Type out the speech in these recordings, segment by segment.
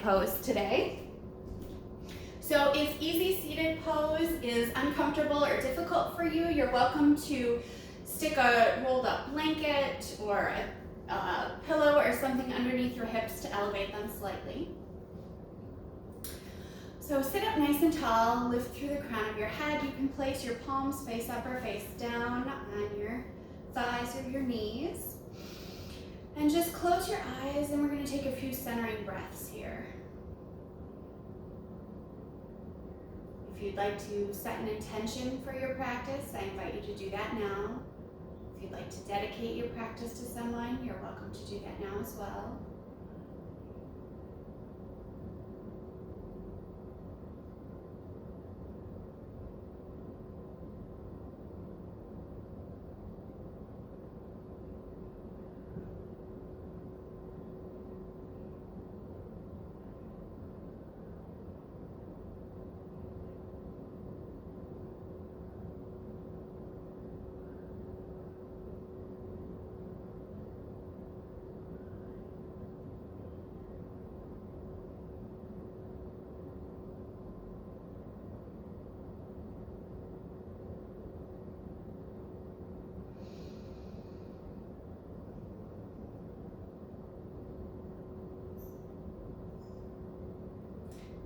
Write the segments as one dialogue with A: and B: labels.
A: pose today. So if easy seated pose is uncomfortable or difficult for you, you're welcome to stick a rolled up blanket or a pillow or something underneath your hips to elevate them slightly. So sit up nice and tall, lift through the crown of your head. You can place your palms face up or face down on your thighs or your knees. And just close your eyes, and we're going to take a few centering breaths here. If you'd like to set an intention for your practice, I invite you to do that now. If you'd like to dedicate your practice to someone, you're welcome to do that now as well.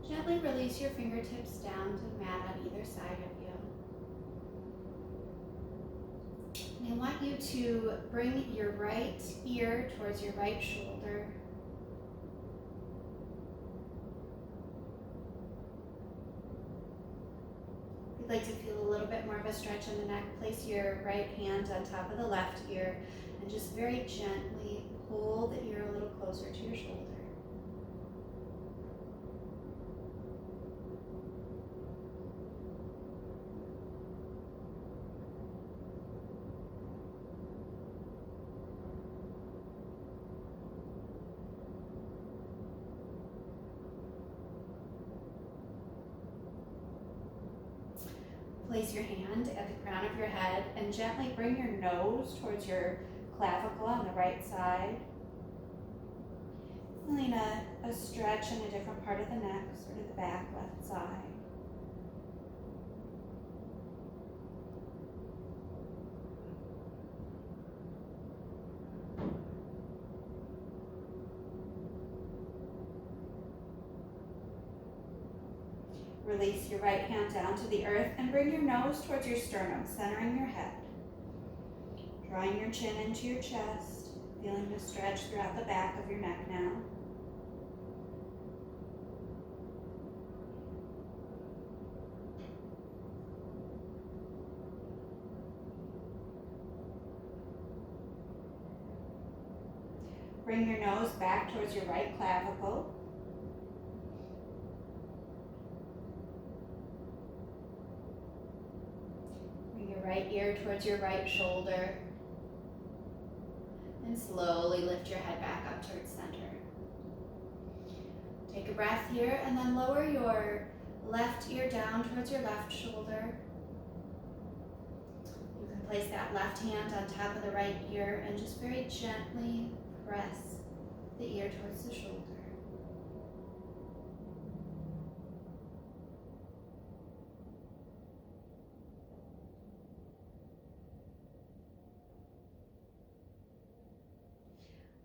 A: Gently release your fingertips down to the mat on either side of you. And I want you to bring your right ear towards your right shoulder. If you'd like to feel a little bit more of a stretch in the neck, place your right hand on top of the left ear and just very gently pull the ear a little closer to your shoulder. Place your hand at the crown of your head and gently bring your nose towards your clavicle on the right side. Feeling a stretch in a different part of the neck, sort of the back left side. Release your right hand down to the earth and bring your nose towards your sternum, centering your head. Drawing your chin into your chest, feeling the stretch throughout the back of your neck now. Bring your nose back towards your right clavicle. Right ear towards your right shoulder, and slowly lift your head back up towards center. Take a breath here and then lower your left ear down towards your left shoulder. You can place that left hand on top of the right ear and just very gently press the ear towards the shoulder.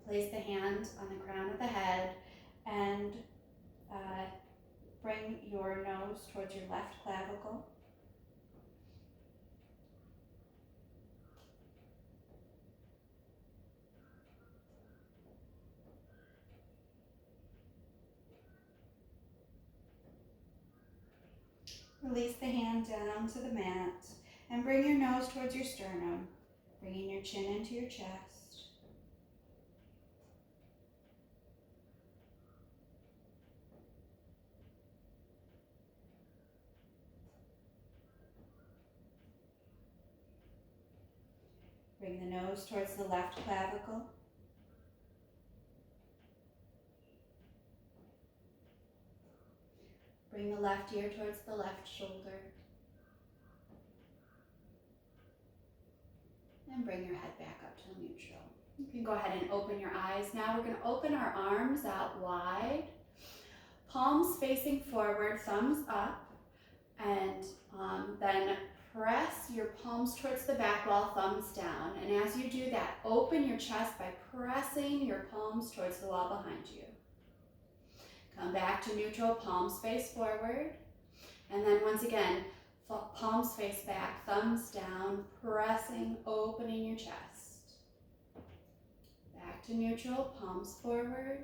A: Place the hand on the crown of the head and bring your nose towards your left clavicle. Release the hand down to the mat and bring your nose towards your sternum, bringing your chin into your chest. Bring the nose towards the left clavicle. Bring the left ear towards the left shoulder. And bring your head back up to neutral. You can go ahead and open your eyes. Now we're going to open our arms out wide. palms facing forward, thumbs up, and then press your palms towards the back wall, thumbs down. And as you do that, open your chest by pressing your palms towards the wall behind you. Come back to neutral, palms face forward. And then once again, palms face back, thumbs down, pressing, opening your chest. Back to neutral, palms forward.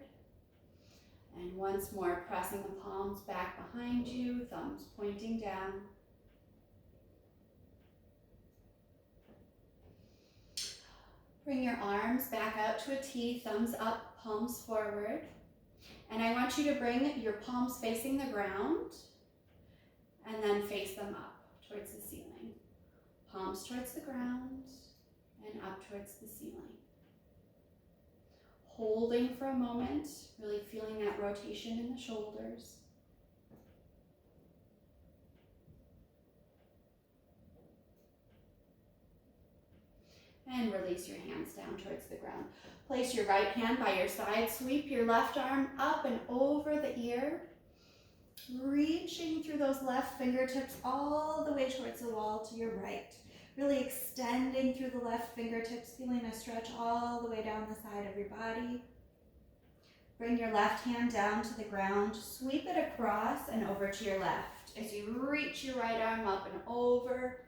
A: And once more, pressing the palms back behind you, thumbs pointing down. Bring your arms back out to a T, thumbs up, palms forward. And I want you to bring your palms facing the ground and then face them up towards the ceiling. Palms towards the ground and up towards the ceiling. Holding for a moment, really feeling that rotation in the shoulders. And release your hands down towards the ground. Place your right hand by your side. Sweep your left arm up and over the ear. Reaching through those left fingertips all the way towards the wall to your right. Really extending through the left fingertips, feeling a stretch all the way down the side of your body. Bring your left hand down to the ground. Sweep it across and over to your left as you reach your right arm up and over.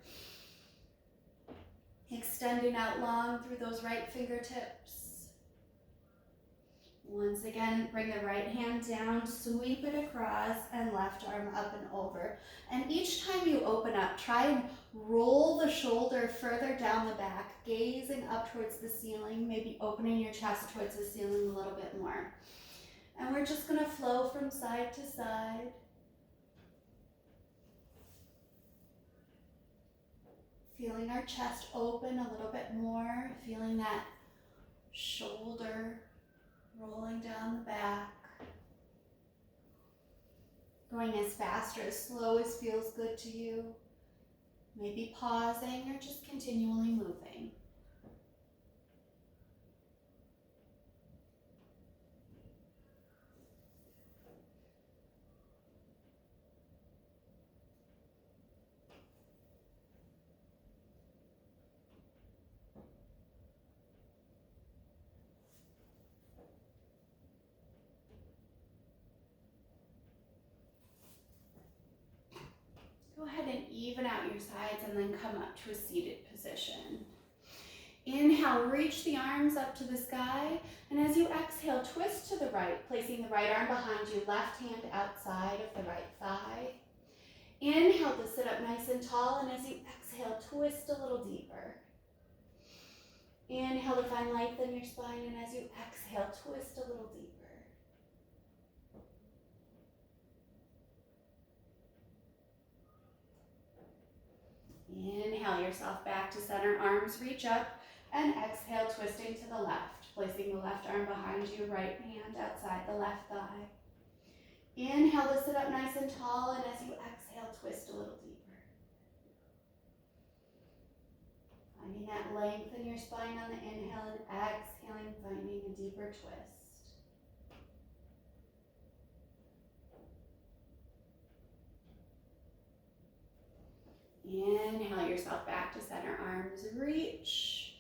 A: Extending out long through those right fingertips. Once again, bring the right hand down, sweep it across, and left arm up and over. And each time you open up, try and roll the shoulder further down the back, gazing up towards the ceiling, maybe opening your chest towards the ceiling a little bit more. And we're just gonna flow from side to side. Feeling our chest open a little bit more, feeling that shoulder rolling down the back. Going as fast or as slow as feels good to you. Maybe pausing or just continually moving. Go ahead and even out your sides and then come up to a seated position. Inhale, reach the arms up to the sky, and as you exhale, twist to the right, placing the right arm behind you, left hand outside of the right thigh. Inhale to sit up nice and tall, and as you exhale, twist a little deeper. Inhale to find length in your spine, and as you exhale, twist a little deeper. Inhale yourself back to center, arms reach up, and exhale, twisting to the left, placing the left arm behind you, right hand outside the left thigh. Inhale to sit up nice and tall, and as you exhale, twist a little deeper. Finding that length in your spine on the inhale, and exhaling, finding a deeper twist. Inhale yourself back to center, arms reach,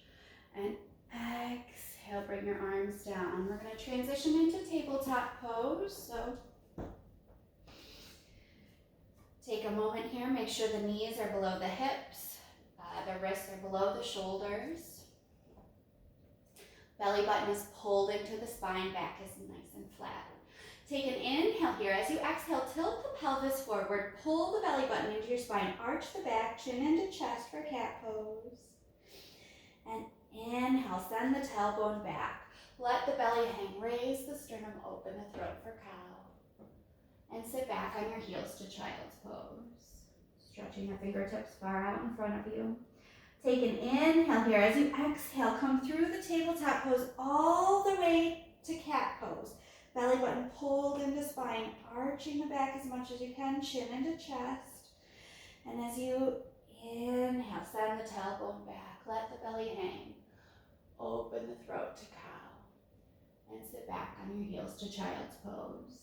A: and exhale, bring your arms down. We're going to transition into tabletop pose. So take a moment here, make sure the knees are below the hips, the wrists are below the shoulders. Belly button is pulled into the spine, back is nice and flat. Take an inhale here. As you exhale, tilt the pelvis forward, pull the belly button into your spine, arch the back, chin into chest for cat pose. And inhale, send the tailbone back. Let the belly hang, raise the sternum, open the throat for cow. And sit back on your heels to child's pose. Stretching your fingertips far out in front of you. Take an inhale here. As you exhale, come through the tabletop pose all the way to cat pose. Belly button pulled into spine, arching the back as much as you can, chin into chest. And as you inhale, send the tailbone back, let the belly hang. Open the throat to cow. And sit back on your heels to child's pose.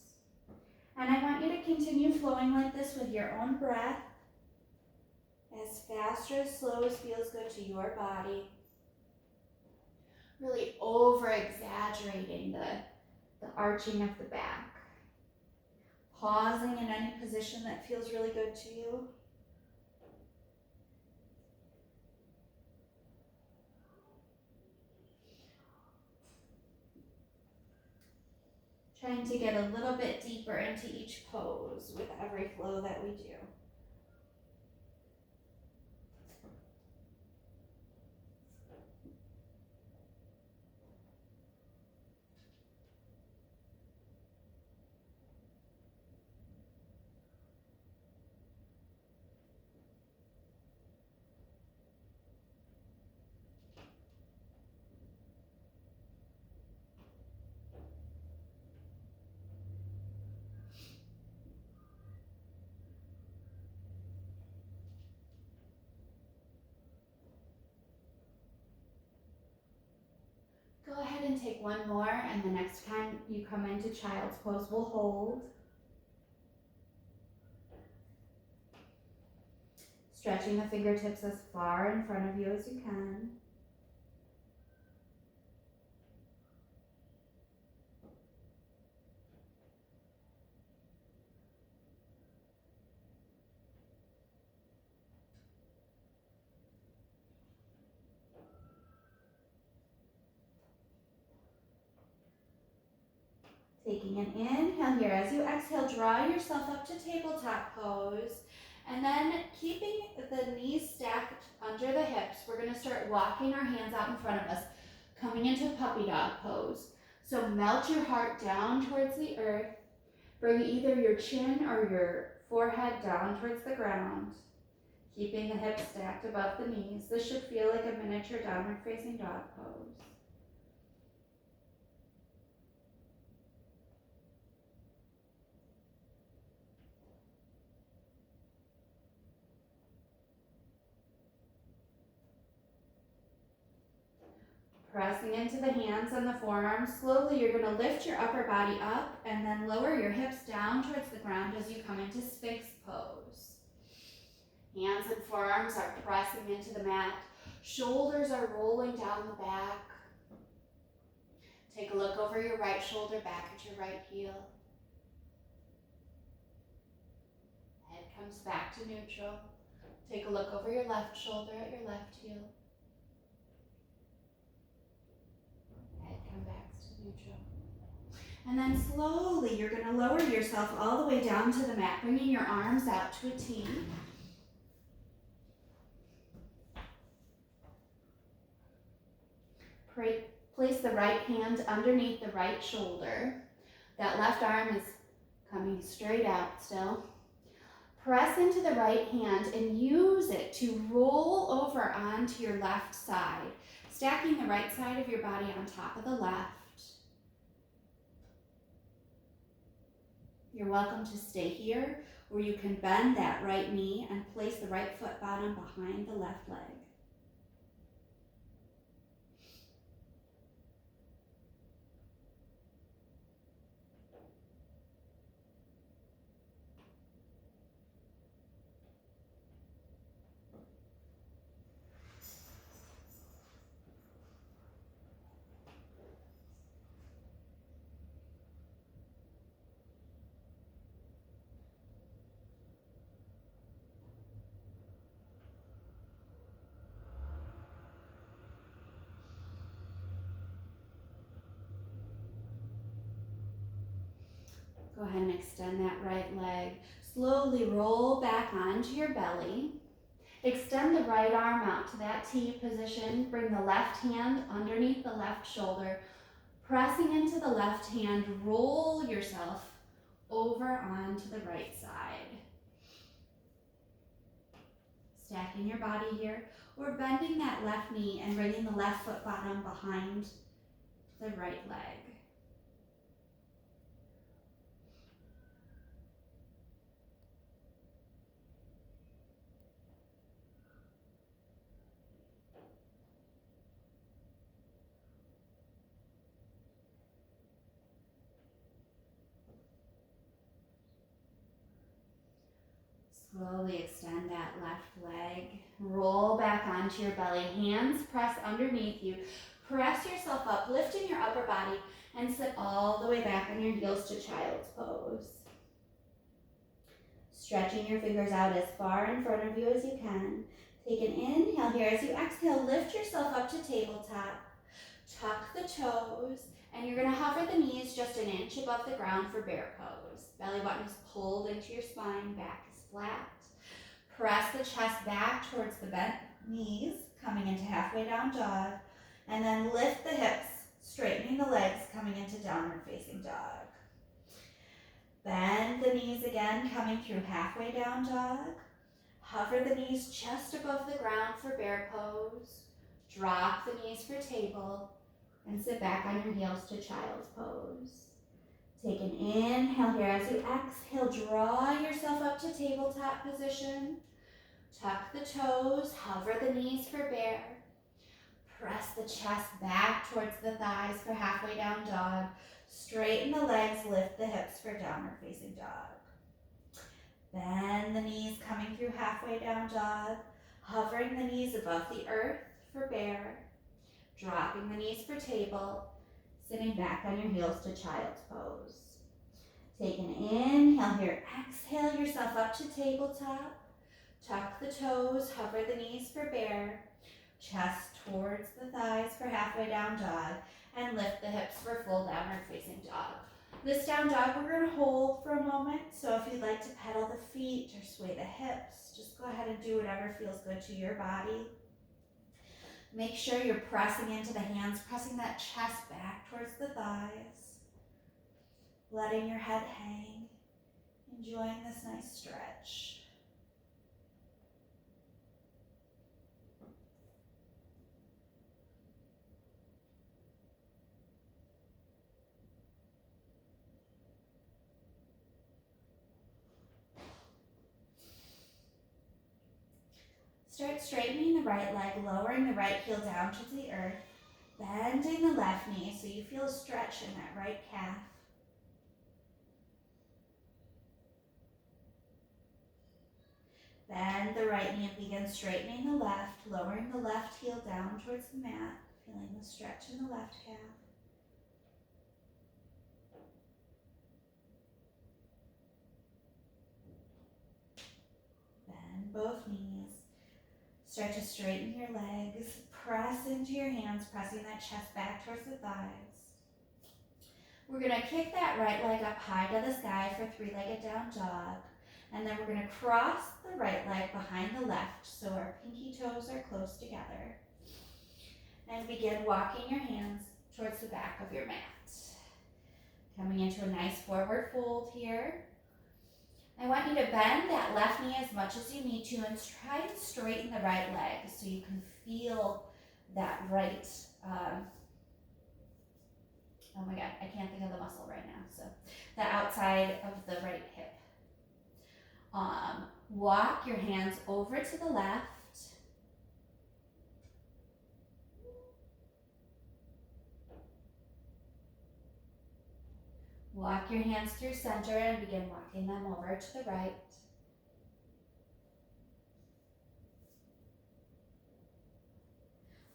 A: And I
B: continue flowing like this with your own breath, as fast or as slow as feels good to your body.
A: Really over-exaggerating the arching of the back.
B: Pausing in any position that feels really good to you. Trying to get a little bit deeper into each pose with every flow that we do.
A: Go ahead and take one more, and the next time you come into child's pose, we'll hold. Stretching the fingertips as far in front of you as you can. Taking an inhale here. As you exhale, draw yourself up to tabletop pose. And then keeping the knees stacked under the hips, we're going to start walking our hands out in front of us, coming into puppy dog pose. So melt your heart down towards the earth. Bring either your chin or your forehead down towards the ground, keeping the hips stacked above the knees. This should feel like a miniature downward facing dog pose. Pressing into the hands and the forearms. Slowly, you're going to lift your upper body up and then lower your hips down towards the ground as you come into Sphinx Pose. Hands and forearms are pressing into the mat. Shoulders are rolling down the back. Take a look over your right shoulder, back at your right heel. Head comes back to neutral. Take a look over your left shoulder at your left heel. Come back to neutral. And then slowly you're going to lower yourself all the way down to the mat, bringing your arms out to a T. Place the right hand underneath the right shoulder. That left arm is coming straight out still. Press into the right hand and use it to roll over onto your left side, stacking the right side of your body on top of the left. You're welcome to stay here, or you can bend that right knee and place the right foot bottom behind the left leg. Go ahead and extend that right leg. Slowly roll back onto your belly. Extend the right arm out to that T position. Bring the left hand underneath the left shoulder. Pressing into the left hand, roll yourself over onto the right side. Stacking your body here, or bending that left knee and bringing the left foot bottom behind the right leg. Slowly extend that left leg. Roll back onto your belly. Hands press underneath you. Press yourself up, lifting your upper body, and sit all the way back on your heels to child's pose. Stretching your fingers out as far in front of you as you can. Take an inhale here. As you exhale, lift yourself up to tabletop. Tuck the toes, and you're going to hover the knees just an inch above the ground for bear pose. Belly button is pulled into your spine, back is flat. Press the chest back towards the bent knees, coming into halfway down dog, and then lift the hips, straightening the legs, coming into downward facing dog. Bend the knees again, coming through halfway down dog. Hover the knees just above the ground for bear pose. Drop the knees for table, and sit back on your heels to child's pose. Take an inhale here. As you exhale, draw yourself up to tabletop position. Tuck the toes, hover the knees for bear. Press the chest back towards the thighs for halfway down dog. Straighten the legs, lift the hips for downward facing dog. Bend the knees, coming through halfway down dog. Hovering the knees above the earth for bear. Dropping the knees for table. Sitting back on your heels to child's pose. Take an inhale here. Exhale yourself up to tabletop. Tuck the toes, hover the knees for bear. Chest towards the thighs for halfway down dog. And lift the hips for full downward facing dog. This down dog we're going to hold for a moment. So if you'd like to pedal the feet or sway the hips, just go ahead and do whatever feels good to your body. Make sure you're pressing into the hands, pressing that chest back towards the thighs. Letting your head hang. Enjoying this nice stretch. Start straightening the right leg, lowering the right heel down to the earth, bending the left knee so you feel a stretch in that right calf. Bend the right knee and begin straightening the left, lowering the left heel down towards the mat, feeling the stretch in the left calf. Bend both knees. Start to straighten your legs. Press into your hands, pressing that chest back towards the thighs. We're going to kick that right leg up high to the sky for three-legged down dog. And then we're going to cross the right leg behind the left so our pinky toes are close together. And begin walking your hands towards the back of your mat. Coming into a nice forward fold here. I want you to bend that left knee as much as you need to and try and straighten the right leg so you can feel that right, oh my God, I can't think of the muscle right now. So the outside of the right hip. Walk your hands over to the left. Walk your hands through center and begin walking them over to the right.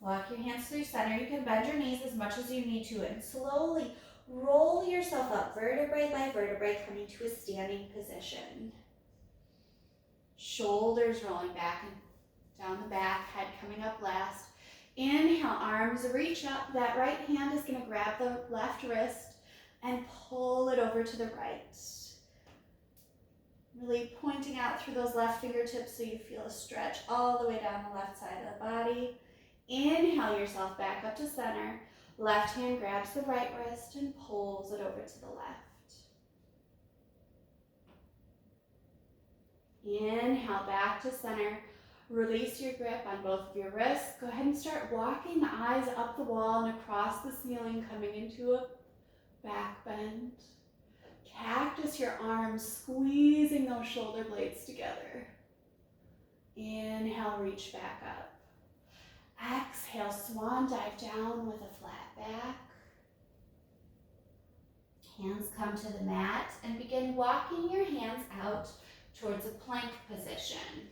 A: Walk your hands through center. You can bend your knees as much as you need to and slowly roll yourself up vertebrae by vertebrae, coming to a standing position. Shoulders rolling back and down the back, head coming up last. Inhale, arms reach up. That right hand is going to grab the left wrist and pull it over to the right. Really pointing out through those left fingertips so you feel a stretch all the way down the left side of the body. Inhale yourself back up to center. Left hand grabs the right wrist and pulls it over to the left. Inhale back to center. Release your grip on both of your wrists. Go ahead and start walking the eyes up the wall and across the ceiling, coming into a back bend. Cactus your arms, squeezing those shoulder blades together. Inhale, reach back up. Exhale, swan dive down with a flat back. Hands come to the mat and begin walking your hands out towards a plank position.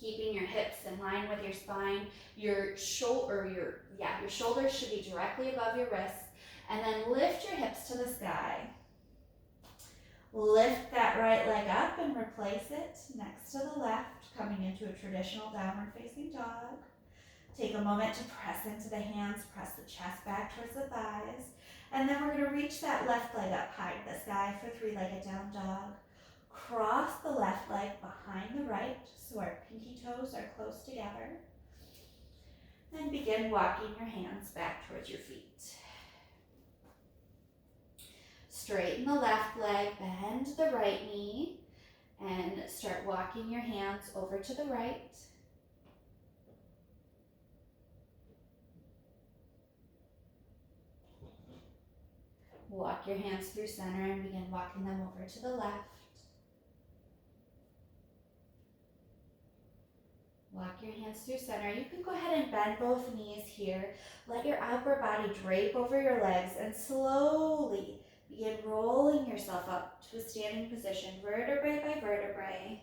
A: Keeping your hips in line with your spine. Your shoulders should be directly above your wrists. And then lift your hips to the sky. Lift that right leg up and replace it next to the left, coming into a traditional downward facing dog. Take a moment to press into the hands, press the chest back towards the thighs. And then we're going to reach that left leg up high to the sky for three-legged down dog. Cross the left leg behind the right so our pinky toes are close together. And begin walking your hands back towards your feet. Straighten the left leg, bend the right knee, and start walking your hands over to the right. Walk your hands through center and begin walking them over to the left. Walk your hands through center. You can go ahead and bend both knees here. Let your upper body drape over your legs and slowly begin rolling yourself up to a standing position, vertebrae by vertebrae.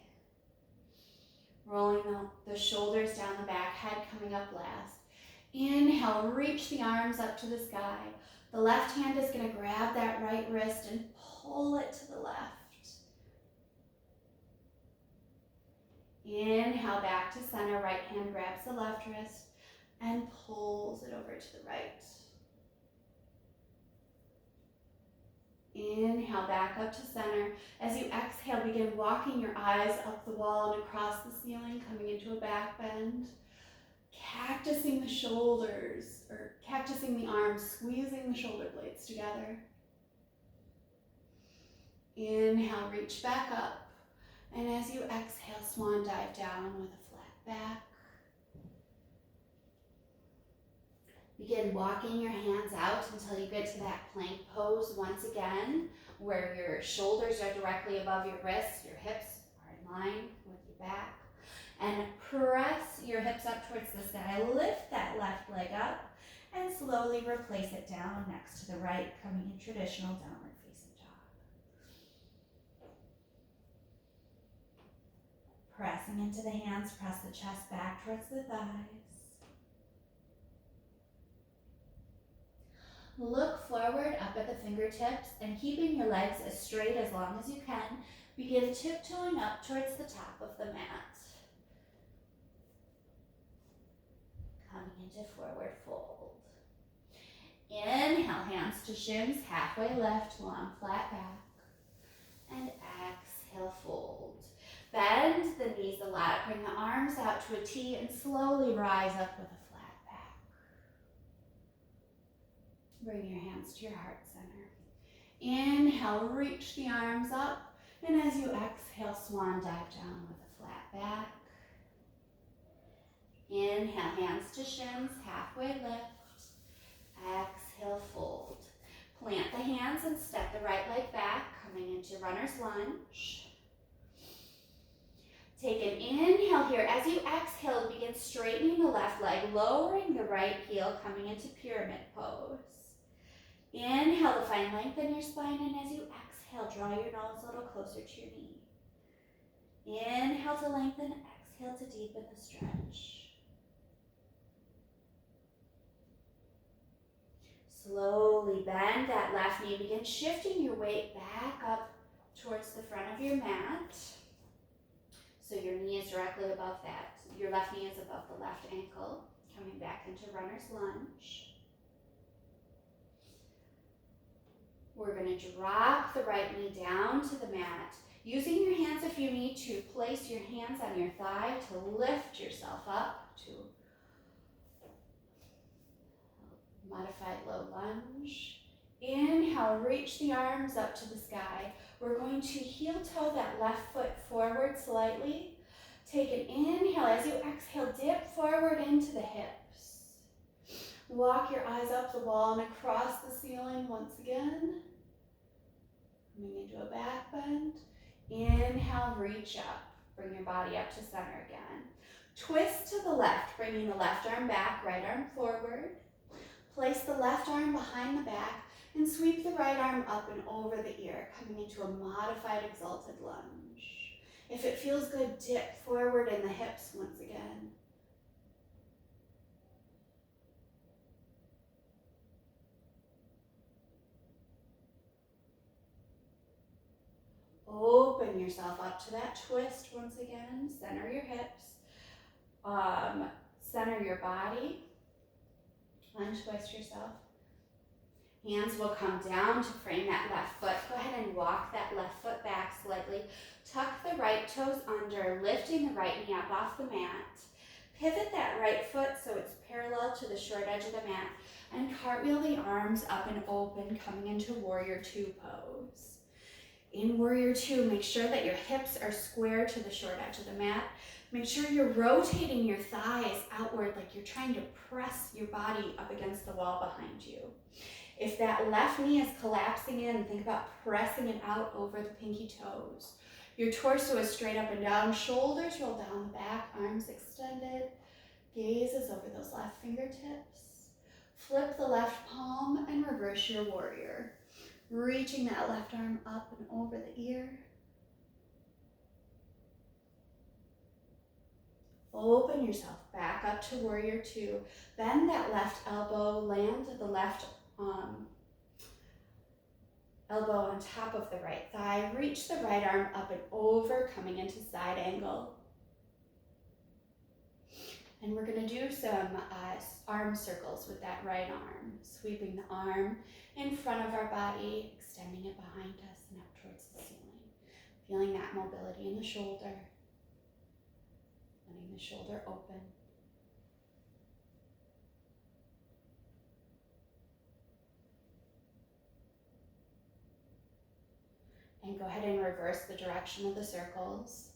A: Rolling the shoulders down the back, head coming up last. Inhale, reach the arms up to the sky. The left hand is going to grab that right wrist and pull it to the left. Inhale, back to center. Right hand grabs the left wrist and pulls it over to the right. Inhale, back up to center. As you exhale, begin walking your eyes up the wall and across the ceiling, coming into a back bend. Cactusing the shoulders, or cactusing the arms, squeezing the shoulder blades together. Inhale, reach back up. And as you exhale, swan dive down with a flat back. Begin walking your hands out until you get to that plank pose once again, where your shoulders are directly above your wrists, your hips are in line with your back. And press your hips up towards the sky. Lift that left leg up and slowly replace it down next to the right, coming in traditional downward facing dog. Pressing into the hands, press the chest back towards the thighs. Look forward up at the fingertips and keeping your legs as straight as long as you can, begin tiptoeing up towards the top of the mat. Coming into forward fold. Inhale, hands to shins, halfway lift, long flat back. And exhale, fold. Bend the knees a lot, bring the arms out to a T and slowly rise up with a flat back. Bring your hands to your heart center. Inhale, reach the arms up, and as you exhale, swan dive down with a flat back. Inhale, hands to shins, halfway lift. Exhale, fold. Plant the hands and step the right leg back, coming into runner's lunge. Take an inhale here. As you exhale, begin straightening the left leg, lowering the right heel, coming into pyramid pose. Inhale to find length in your spine, and as you exhale, draw your nose a little closer to your knee. Inhale to lengthen, exhale to deepen the stretch. Slowly bend that left knee. Begin shifting your weight back up towards the front of your mat. So your knee is directly above that. Your left knee is above the left ankle. Coming back into runner's lunge. We're going to drop the right knee down to the mat. Using your hands if you need to, place your hands on your thigh to lift yourself up to modified low lunge. Inhale, reach the arms up to the sky. We're going to heel toe that left foot forward slightly. Take an inhale. As you exhale, dip forward into the hips. Walk your eyes up the wall and across the ceiling once again. Coming into a back bend. Inhale, reach up. Bring your body up to center again. Twist to the left, bringing the left arm back, right arm forward. Place the left arm behind the back and sweep the right arm up and over the ear, coming into a modified exalted lunge. If it feels good, dip forward in the hips once again. Open yourself up to that twist once again. Center your hips. Center your body. Untwist yourself. Hands will come down to frame that left foot. Go ahead and walk that left foot back slightly. Tuck the right toes under, lifting the right knee up off the mat. Pivot that right foot so it's parallel to the short edge of the mat. And cartwheel the arms up and open, coming into Warrior Two pose. In Warrior Two, make sure that your hips are square to the short edge of the mat. Make sure you're rotating your thighs outward like you're trying to press your body up against the wall behind you. If that left knee is collapsing in, think about pressing it out over the pinky toes. Your torso is straight up and down, shoulders roll down the back, arms extended, gazes over those left fingertips. Flip the left palm and reverse your warrior. Reaching that left arm up and over the ear. Open yourself back up to Warrior Two. Bend that left elbow, land the left elbow on top of the right thigh. Reach the right arm up and over, coming into side angle. And we're going to do some arm circles with that right arm. Sweeping the arm in front of our body, extending it behind us and up towards the ceiling. Feeling that mobility in the shoulder. Letting the shoulder open. And go ahead and reverse the direction of the circles.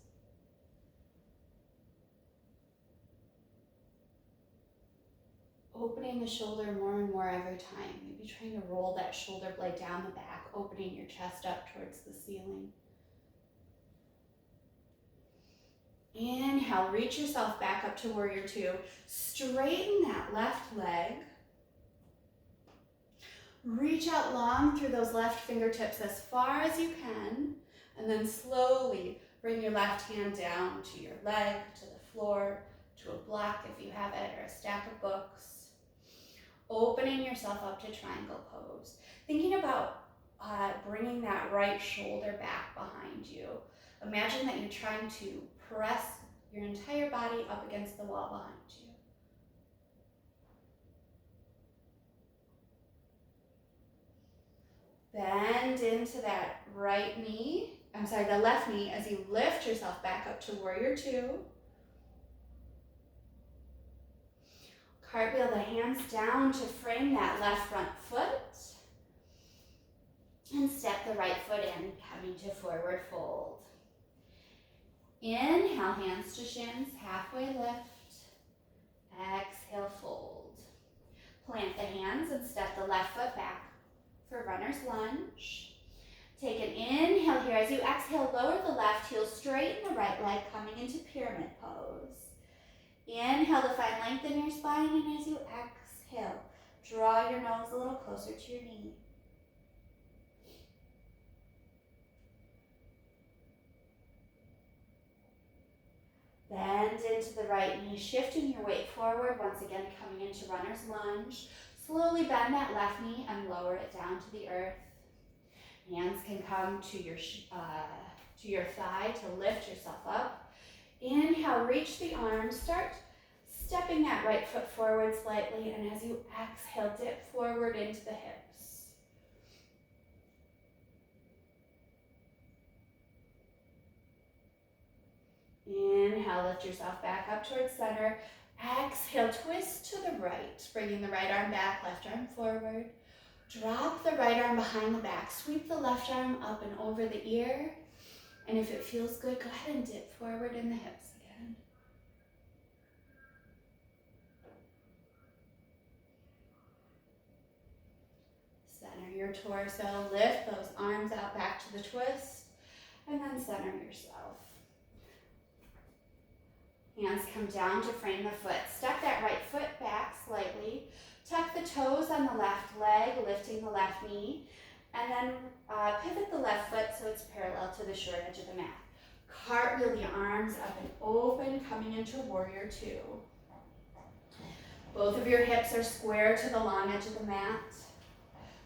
A: Opening the shoulder more and more every time. Maybe trying to roll that shoulder blade down the back, opening your chest up towards the ceiling. Inhale, reach yourself back up to Warrior Two. Straighten that left leg. Reach out long through those left fingertips as far as you can, and then slowly bring your left hand down to your leg, to the floor, to a block if you have it, or a stack of books. Opening yourself up to triangle pose. Thinking about bringing that right shoulder back behind you. Imagine that you're trying to press your entire body up against the wall behind you. Bend into that the left knee as you lift yourself back up to Warrior Two. Cartwheel the hands down to frame that left front foot. And step the right foot in, coming to forward fold. Inhale, hands to shins, halfway lift. Exhale, fold. Plant the hands and step the left foot back for runner's lunge. Take an inhale here. As you exhale, lower the left heel, straighten the right leg, coming into pyramid pose. Inhale to find length in your spine, and as you exhale, draw your nose a little closer to your knee. Bend into the right knee, shifting your weight forward, once again coming into runner's lunge. Slowly bend that left knee and lower it down to the earth. Hands can come to your thigh to lift yourself up. Inhale, reach the arms, start stepping that right foot forward slightly, and as you exhale, dip forward into the hips. Inhale, lift yourself back up towards center. Exhale, twist to the right, bringing the right arm back, left arm forward. Drop the right arm behind the back. Sweep the left arm up and over the ear. And if it feels good, go ahead and dip forward in the hips again. Center your torso. Lift those arms out back to the twist. And then center yourself. Hands come down to frame the foot. Step that right foot back slightly. Tuck the toes on the left leg, lifting the left knee. And then pivot the left foot so it's parallel to the short edge of the mat. Cartwheel the arms up and open, coming into warrior two. Both of your hips are square to the long edge of the mat.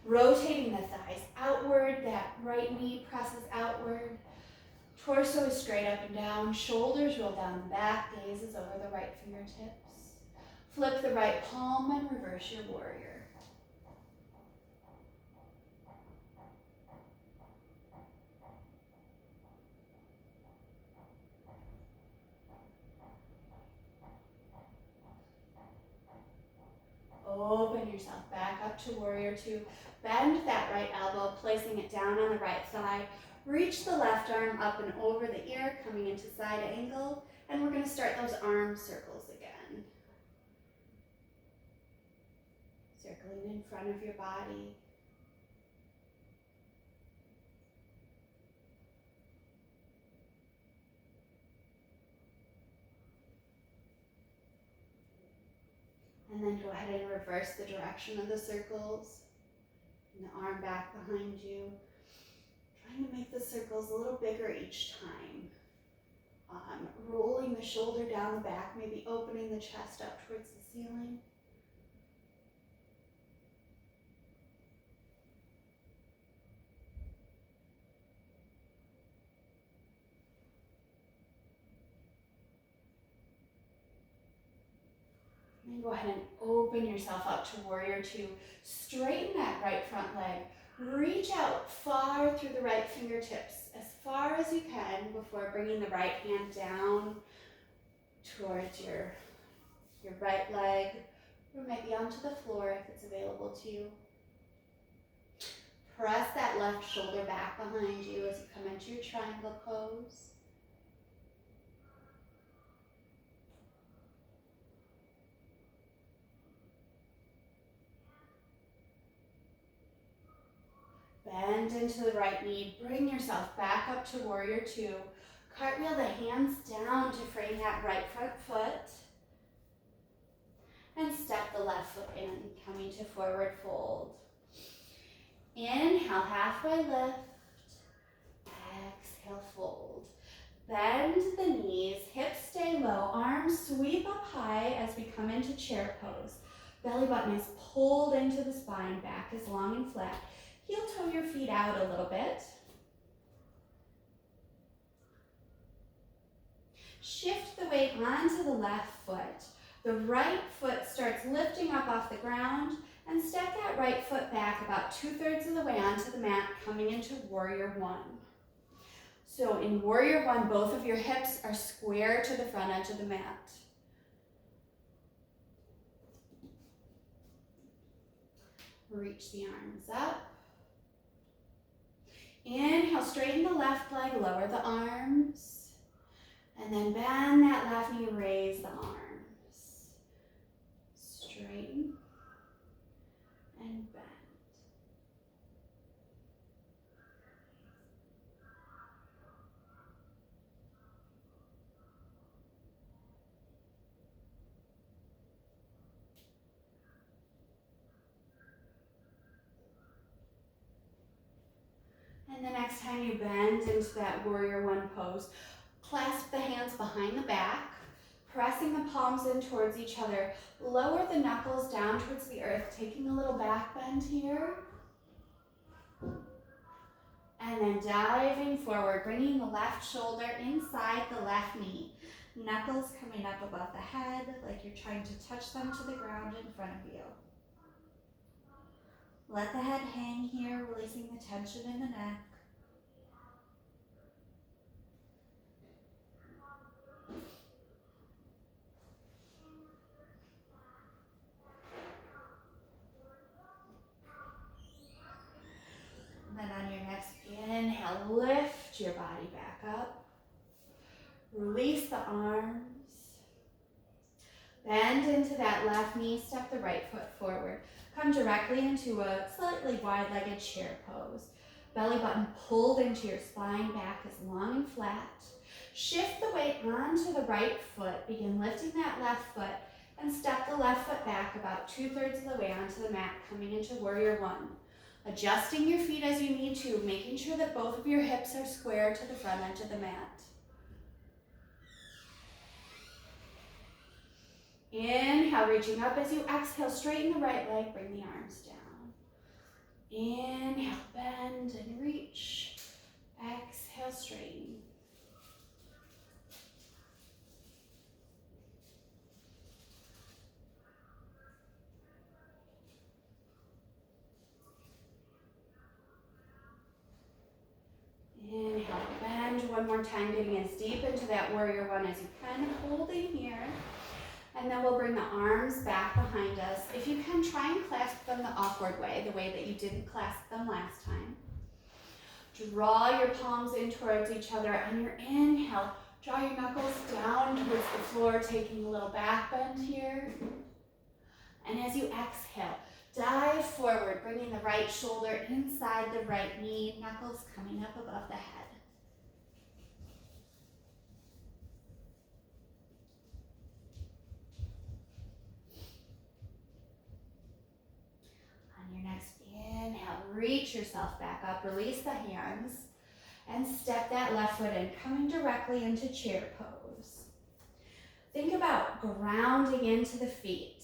A: Rotating the thighs outward, that right knee presses outward. Torso is straight up and down, shoulders roll down the back, gaze is over the right fingertips. Flip the right palm and reverse your warrior. Open yourself back up to warrior two. Bend that right elbow, placing it down on the right thigh. Reach the left arm up and over the ear, coming into side angle. And we're going to start those arm circles again. Circling in front of your body. And then go ahead and reverse the direction of the circles. And the arm back behind you. Trying to make the circles a little bigger each time. Rolling the shoulder down the back, maybe opening the chest up towards the ceiling. And then go ahead and open yourself up to warrior two. Straighten that right front leg. Reach out far through the right fingertips, as far as you can before bringing the right hand down towards your right leg, or maybe onto the floor if it's available to you. Press that left shoulder back behind you as you come into your triangle pose. Bend into the right knee, bring yourself back up to warrior two. Cartwheel the hands down to frame that right front foot. And step the left foot in, coming to forward fold. Inhale, halfway lift. Exhale, fold. Bend the knees, hips stay low, arms sweep up high as we come into chair pose. Belly button is pulled into the spine, back is long and flat. Heel toe your feet out a little bit. Shift the weight onto the left foot. The right foot starts lifting up off the ground, and step that right foot back about 2/3 of the way onto the mat, coming into warrior one. So in warrior one, both of your hips are square to the front edge of the mat. Reach the arms up. Inhale, straighten the left leg, lower the arms. And then bend that left knee, raise the arms. Straighten and bend. And the next time you bend into that warrior one pose, clasp the hands behind the back, pressing the palms in towards each other. Lower the knuckles down towards the earth, taking a little back bend here. And then diving forward, bringing the left shoulder inside the left knee. Knuckles coming up above the head, like you're trying to touch them to the ground in front of you. Let the head hang here, releasing the tension in the neck. And then on your next inhale, lift your body back up. Release the arms. Bend into that left knee, step the right foot forward. Come directly into a slightly wide-legged chair pose. Belly button pulled into your spine, back is long and flat. Shift the weight onto the right foot. Begin lifting that left foot and step the left foot back about 2/3 of the way onto the mat, coming into warrior one. Adjusting your feet as you need to, making sure that both of your hips are square to the front edge of the mat. Inhale, reaching up as you exhale, straighten the right leg, bring the arms down. Inhale, bend and reach. Exhale, straighten. Inhale, bend one more time, getting as deep into that warrior one as you can, holding here. And then we'll bring the arms back behind us. If you can, try and clasp them the awkward way, the way that you didn't clasp them last time. Draw your palms in towards each other. On your inhale, draw your knuckles down towards the floor, taking a little back bend here. And as you exhale, dive forward, bringing the right shoulder inside the right knee, knuckles coming up above the head. On your next inhale, reach yourself back up, release the hands, and step that left foot in, coming directly into chair pose. Think about grounding into the feet.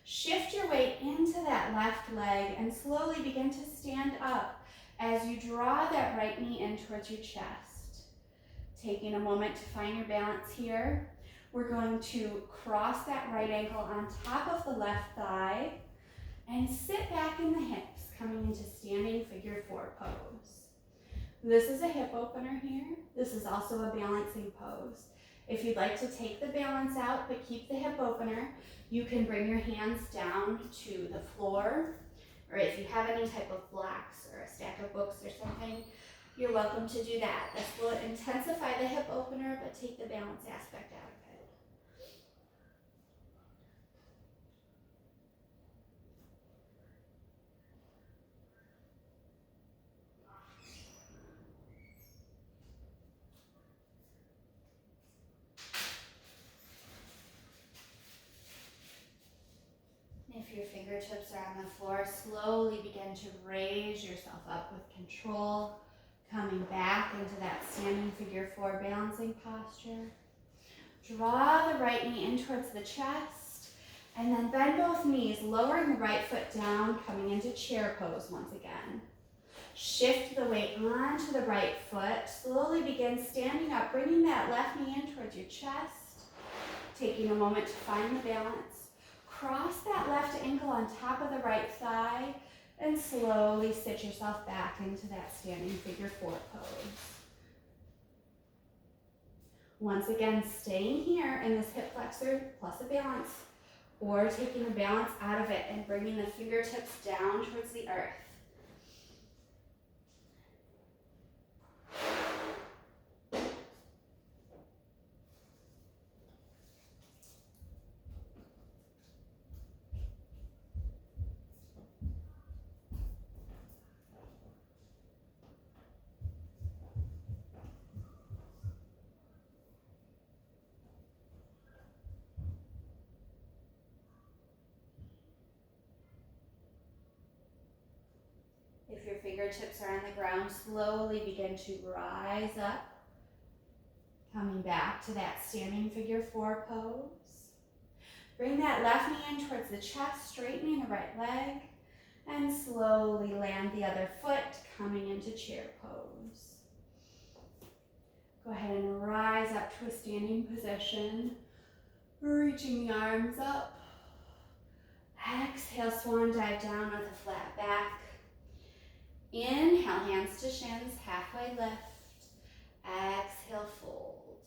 A: Shift your weight into that left leg and slowly begin to stand up as you draw that right knee in towards your chest. Taking a moment to find your balance here. We're going to cross that right ankle on top of the left thigh and sit back in the hips, coming into standing figure four pose. This is a hip opener here. This is also a balancing pose. If you'd like to take the balance out but keep the hip opener, you can bring your hands down to the floor, or if you have any type of blocks or a stack of books or something, you're welcome to do that. This will intensify the hip opener but take the balance aspect out of it. If your fingertips are on the floor, slowly begin to raise yourself up with control, coming back into that standing figure four balancing posture. Draw the right knee in towards the chest, and then bend both knees, lowering the right foot down, coming into chair pose once again. Shift the weight onto the right foot, slowly begin standing up, bringing that left knee in towards your chest, taking a moment to find the balance. Cross that left ankle on top of the right thigh and slowly sit yourself back into that standing figure four pose. Once again, staying here in this hip flexor plus a balance, or taking the balance out of it and bringing the fingertips down towards the earth. If your fingertips are on the ground, slowly begin to rise up, coming back to that standing figure four pose. Bring that left knee in towards the chest, straightening the right leg, and slowly land the other foot, coming into chair pose. Go ahead and rise up to a standing position, reaching the arms up. Exhale, swan dive down with a flat back. Inhale, hands to shins, halfway lift. Exhale, fold.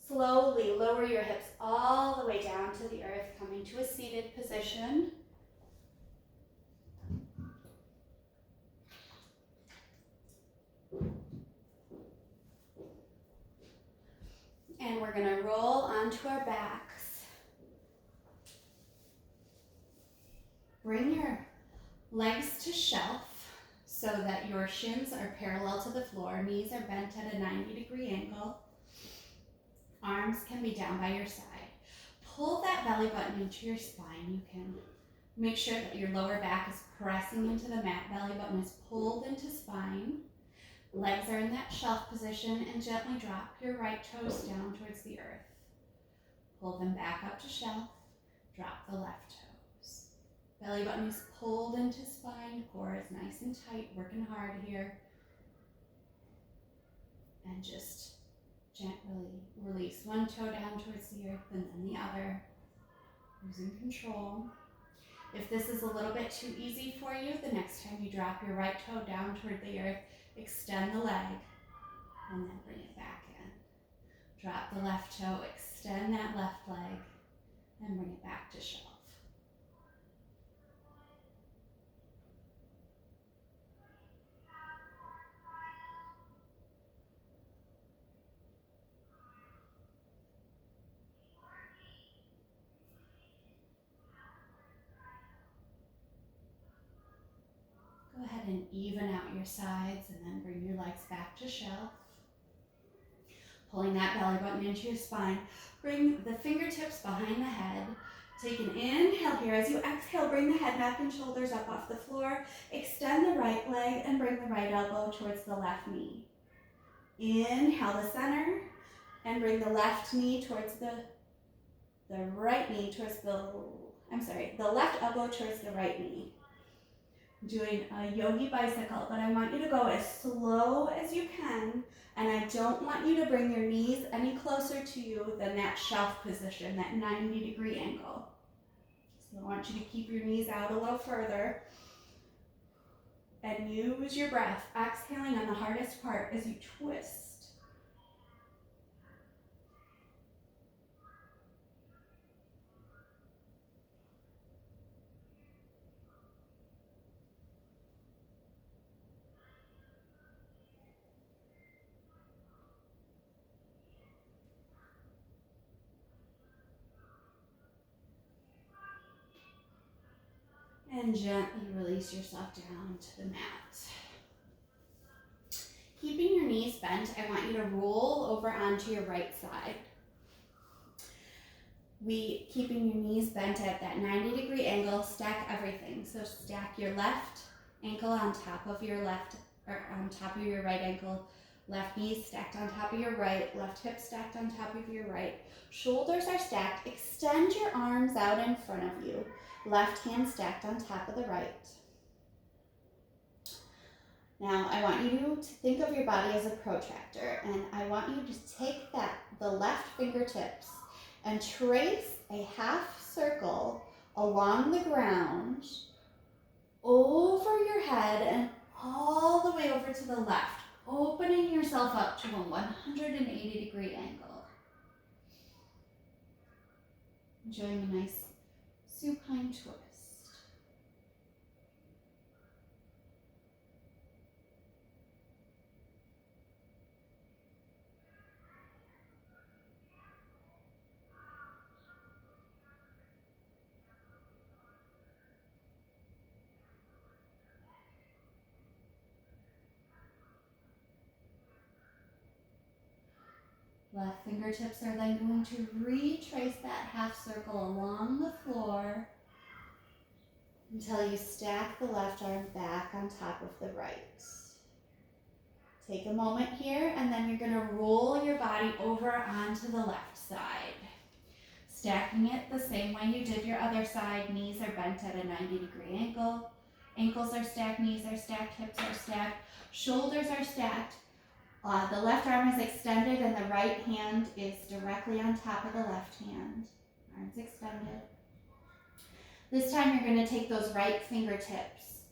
A: Slowly lower your hips all the way down to the earth, coming to a seated position. And we're going to roll onto our backs. Bring your legs to shelf so that your shins are parallel to the floor, knees are bent at a 90-degree angle. Arms can be down by your side. Pull that belly button into your spine. You can make sure that your lower back is pressing into the mat. Belly button is pulled into spine. Legs are in that shelf position, and gently drop your right toes down towards the earth. Pull them back up to shelf. Drop the left toes. Belly button is pulled into spine, core is nice and tight, working hard here. And just gently release one toe down towards the earth and then the other, losing control. If this is a little bit too easy for you, the next time you drop your right toe down toward the earth, extend the leg and then bring it back in. Drop the left toe, extend that left leg and bring it back to shelf. Go ahead and even out your sides and then bring your legs back to shelf. Pulling that belly button into your spine. Bring the fingertips behind the head. Take an inhale here. As you exhale, bring the head, neck, and shoulders up off the floor. Extend the right leg and bring the right elbow towards the left knee. Inhale to center and bring the left knee towards the right knee towards the left elbow towards the right knee. Doing a Yogi Bicycle, but I want you to go as slow as you can, and I don't want you to bring your knees any closer to you than that shelf position, that 90-degree angle. So I want you to keep your knees out a little further and use your breath, exhaling on the hardest part as you twist. And gently release yourself down to the mat. Keeping your knees bent, I want you to roll over onto your right side. Keeping your knees bent at that 90-degree angle, stack everything. So stack your left ankle on top of your right ankle, left knee stacked on top of your right, left hip stacked on top of your right. Shoulders are stacked. Extend your arms out in front of you. Left hand stacked on top of the right. Now I want you to think of your body as a protractor, and I want you to take the left fingertips and trace a half circle along the ground, over your head and all the way over to the left, opening yourself up to a 180-degree angle. Enjoying a nice supine twist. Left fingertips are then going to retrace that half circle along the floor until you stack the left arm back on top of the right. Take a moment here, and then you're going to roll your body over onto the left side. Stacking it the same way you did your other side. Knees are bent at a 90-degree angle. Ankles are stacked, knees are stacked, hips are stacked, shoulders are stacked. The left arm is extended and the right hand is directly on top of the left hand. Arms extended. This time you're going to take those right fingertips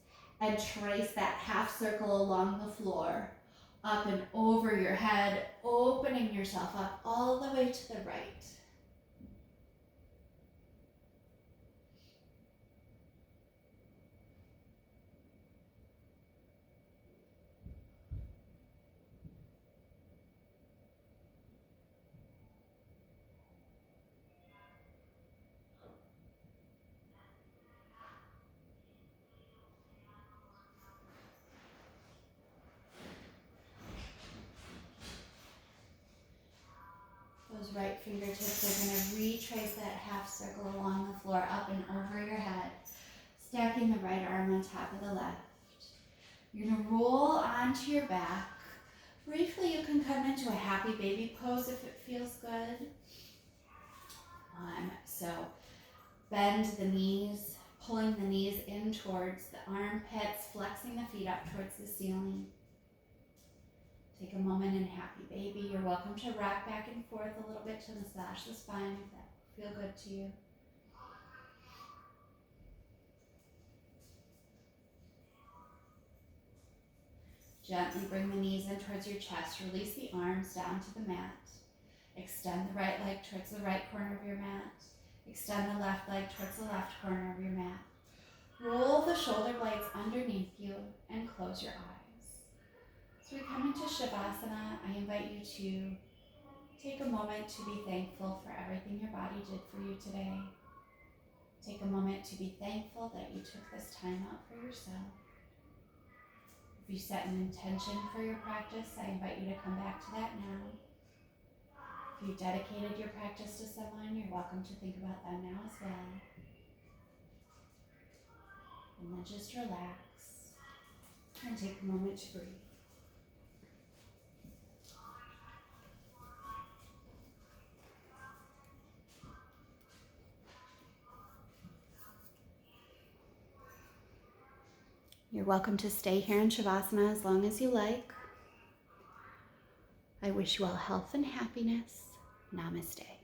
A: and trace that half circle along the floor, up and over your head, opening yourself up all the way to the right. Those right fingertips are going to retrace that half circle along the floor, up and over your head, stacking the right arm on top of the left. You're going to roll onto your back. Briefly, you can come into a happy baby pose if it feels good. So Bend the knees, pulling the knees in towards the armpits, flexing the feet up towards the ceiling. Take a moment and happy baby. You're welcome to rock back and forth a little bit to massage the spine if that feels good to you. Gently bring the knees in towards your chest. Release the arms down to the mat. Extend the right leg towards the right corner of your mat. Extend the left leg towards the left corner of your mat. Roll the shoulder blades underneath you and close your eyes. As we come into Shavasana, I invite you to take a moment to be thankful for everything your body did for you today. Take a moment to be thankful that you took this time out for yourself. If you set an intention for your practice, I invite you to come back to that now. If you dedicated your practice to someone, you're welcome to think about them now as well. And then just relax and take a moment to breathe. You're welcome to stay here in Shavasana as long as you like. I wish you all health and happiness. Namaste.